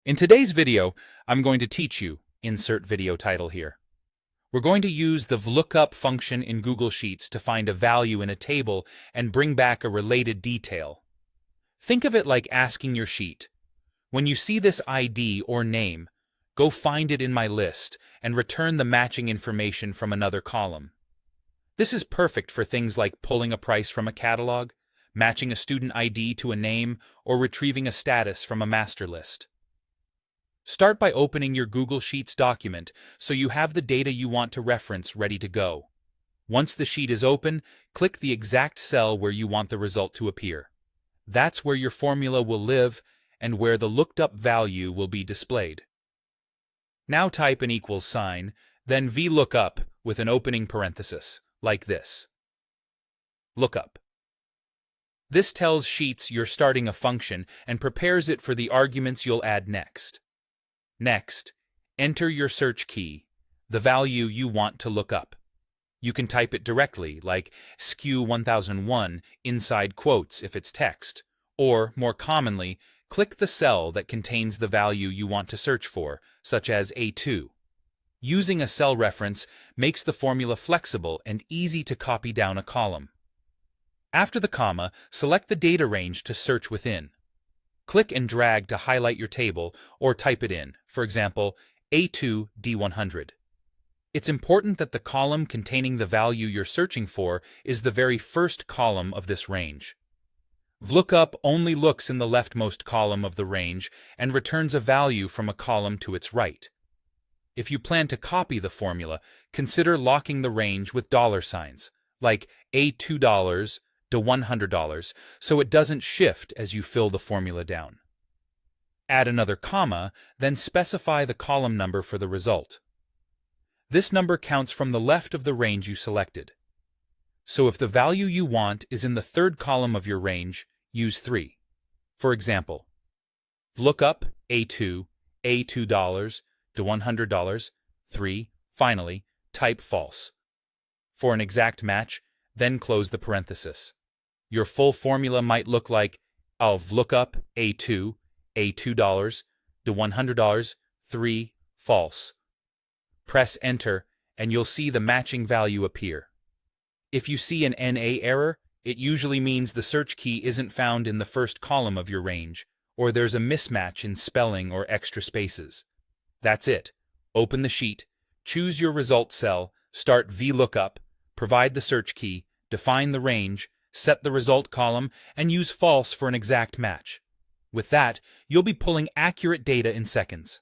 In today's video, I'm going to teach you, insert video title here. We're going to use the VLOOKUP function in Google Sheets to find a value in a table and bring back a related detail. Think of it like asking your sheet, when you see this ID or name, go find it in my list and return the matching information from another column. This is perfect for things like pulling a price from a catalog, matching a student ID to a name, or retrieving a status from a master list. Start by opening your Google Sheets document so you have the data you want to reference ready to go. Once the sheet is open, click the exact cell where you want the result to appear. That's where your formula will live and where the looked up value will be displayed. Now type an equals sign, then VLOOKUP with an opening parenthesis, like this. Lookup. This tells Sheets you're starting a function and prepares it for the arguments you'll add next. Next, enter your search key, the value you want to look up. You can type it directly, like SKU 1001 inside quotes if it's text, or, more commonly, click the cell that contains the value you want to search for, such as A2. Using a cell reference makes the formula flexible and easy to copy down a column. After the comma, select the data range to search within. Click and drag to highlight your table or type it in, for example, A2 D100. It's important that the column containing the value you're searching for is the very first column of this range. VLOOKUP only looks in the leftmost column of the range and returns a value from a column to its right. If you plan to copy the formula, consider locking the range with dollar signs, like A2 to $100, so it doesn't shift as you fill the formula down. Add another comma, then specify the column number for the result. This number counts from the left of the range you selected. So if the value you want is in the third column of your range, use 3. For example, VLOOKUP A2, A2 to $100, 3, finally, type false. For an exact match, then close the parenthesis. Your full formula might look like VLOOKUP A2, A2 to $100, 3, false. Press Enter, and you'll see the matching value appear. If you see an NA error, it usually means the search key isn't found in the first column of your range, or there's a mismatch in spelling or extra spaces. That's it. Open the sheet, choose your result cell, start VLOOKUP, provide the search key, define the range, set the result column, and use false for an exact match. With that, you'll be pulling accurate data in seconds.